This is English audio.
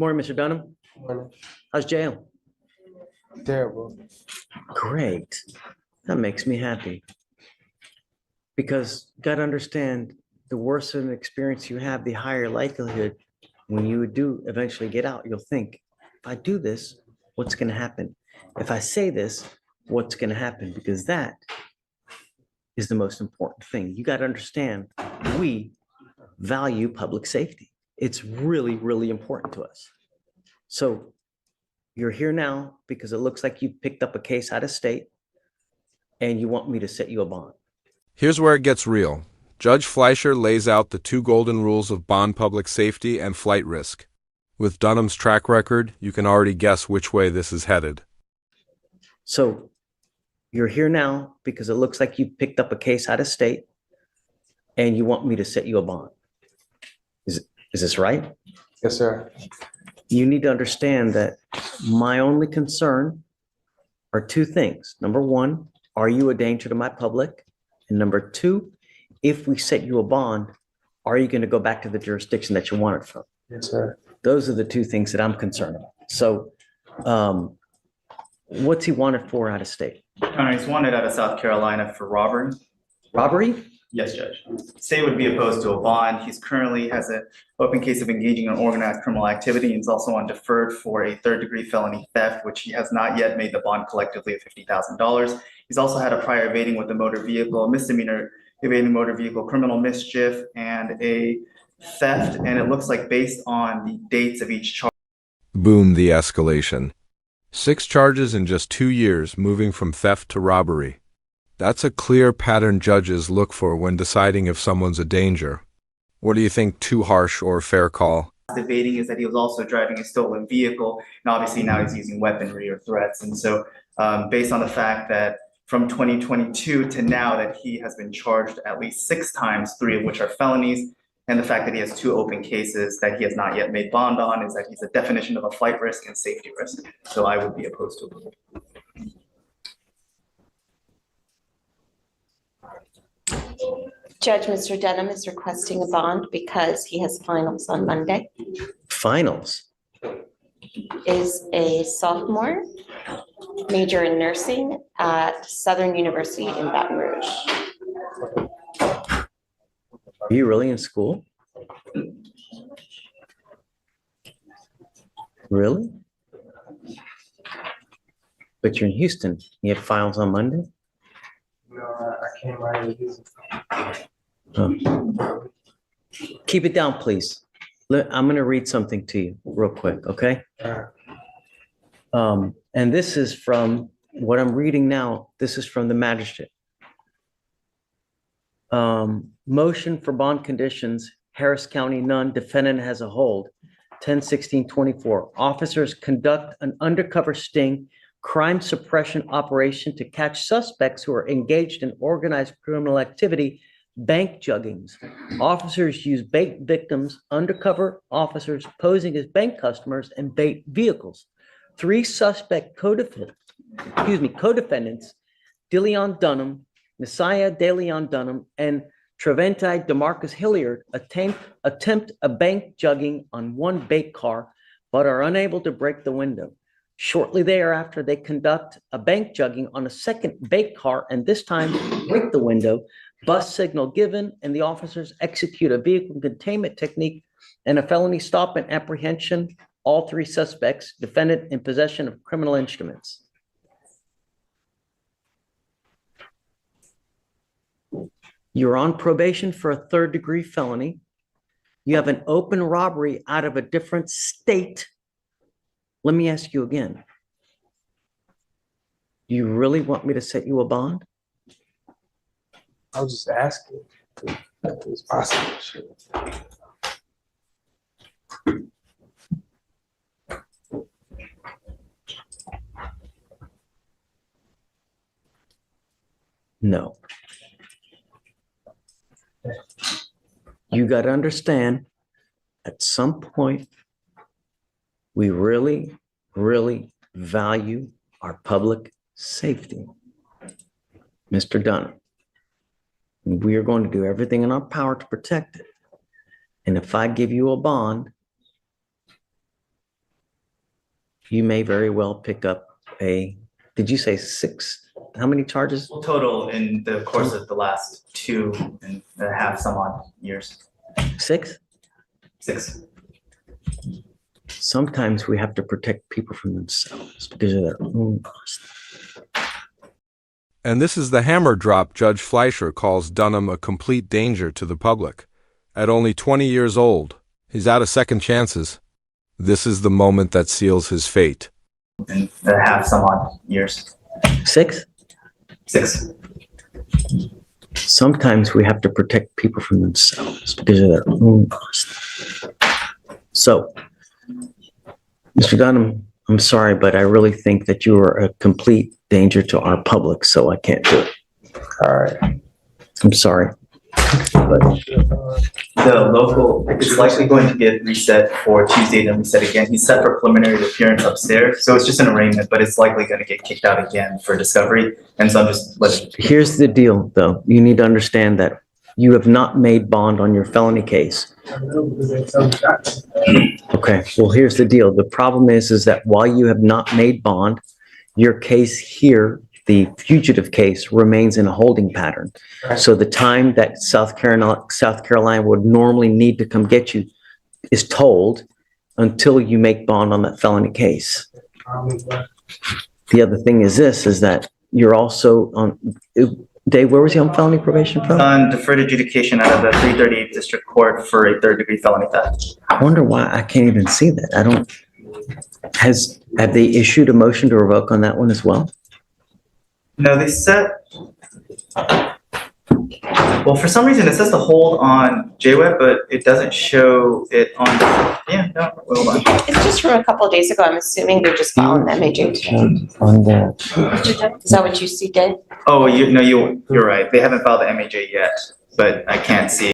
Morning, Mr. Dunham. Morning. How's jail? Terrible. Great. That makes me happy. Because you got to understand, the worse of an experience you have, the higher likelihood when you do eventually get out, you'll think, if I do this, what's going to happen? If I say this, what's going to happen? Because that is the most important thing. You got to understand, we value public safety. It's really, really important to us. So you're here now because it looks like you picked up a case out of state and you want me to set you a bond. Here's where it gets real. Judge Fliescher lays out the two golden rules of bond public safety and flight risk. With Dunham's track record, you can already guess which way this is headed. So you're here now because it looks like you picked up a case out of state and you want me to set you a bond. Is this right? Yes, sir. You need to understand that my only concern are two things. Number one, are you a danger to my public? And number two, if we set you a bond, are you going to go back to the jurisdiction that you wanted from? Yes, sir. Those are the two things that I'm concerned about. So what's he wanted for out of state? He's wanted out of South Carolina for robbery. Robbery? Yes, Judge. State would be opposed to a bond. He's currently has an open case of engaging in organized criminal activity. He's also on deferred for a third-degree felony theft, which he has not yet made the bond collectively of $50,000. He's also had a prior evading with a motor vehicle, misdemeanor evading motor vehicle, criminal mischief, and a theft. And it looks like based on the dates of each charge. Boom, the escalation. 6 charges in just 2 years, moving from theft to robbery. That's a clear pattern judges look for when deciding if someone's a danger. What do you think, too harsh or fair call? Evading is that he was also driving a stolen vehicle, and obviously now he's using weaponry or threats. And so based on the fact that from 2022 to now that he has been charged at least 6 times, 3 of which are felonies, and the fact that he has 2 open cases that he has not yet made bond on, is that he's a definition of a flight risk and safety risk. So I would be opposed to it. Judge, Mr. Dunham is requesting a bond because he has finals on Monday. Finals? Is a sophomore, major in nursing at Southern University in Baton Rouge. Are you really in school? Really? But you're in Houston. You have finals on Monday? No, I came right with this. Keep it down, please. I'm going to read something to you real quick, okay? And this is from what I'm reading now. This is from the magistrate. Motion for bond conditions, Harris County, none. Defendant has a hold. 10/16/24. Officers conduct an undercover sting crime suppression operation to catch suspects who are engaged in organized criminal activity, bank juggings. Officers use bait victims, undercover officers posing as bank customers, and bait vehicles. 3 suspect co-defendants, DeLeon Dunham, Messiah DeLeon Dunham, and Treventi DeMarcus Hilliard attempt a bank jugging on 1 bait car, but are unable to break the window. Shortly thereafter, they conduct a bank jugging on a second bait car and this time break the window. Bus signal given, and the officers execute a vehicle containment technique and a felony stop and apprehension. All 3 suspects, defendant in possession of criminal instruments. You're on probation for a 3rd-degree felony. You have an open robbery out of a different state. Let me ask you again. Do you really want me to set you a bond? I was just asking if it was possible. No. You got to understand, at some point, we really, really value our public safety. Mr. Dunham, we are going to do everything in our power to protect it. And if I give you a bond, you may very well pick up did you say 6? How many charges? Total in the course of the last 2.5 some odd years. 6? 6. Sometimes we have to protect people from themselves because of their own cost. And this is the hammer drop Judge Fliescher calls Dunham a complete danger to the public. At only 20 years old, he's out of second chances. This is the moment that seals his fate. In the half some odd years. 6? 6. Sometimes we have to protect people from themselves because of their own cost. So, Mr. Dunham, I'm sorry, but I really think that you are a complete danger to our public, so I can't do it. All right. I'm sorry. But The local is likely going to get reset for Tuesday, then reset again. He's set for preliminary appearance upstairs, so it's just an arraignment, but it's likely going to get kicked out again for discovery. And so I'm just letting. here's the deal, though. You need to understand that you have not made bond on your felony case. Okay, well, here's the deal. The problem is that while you have not made bond, your case here, the fugitive case, remains in a holding pattern. So the time that South Carolina would normally need to come get you is told until you make bond on that felony case. The other thing is that you're also on, Dave, where was he on felony probation from? On deferred adjudication out of the 338th District Court for a third-degree felony theft. I wonder why I can't even see that. Have they issued a motion to revoke on that one as well? No, they set. Well, for some reason, it says to hold on JWeb, but it doesn't show it on. Yeah, no, hold on. It's just from a couple of days ago. I'm assuming they're just following the MAJ today. On the, Is that what you see, Dave? Oh, you're right. They haven't filed the MAJ yet, but I can't see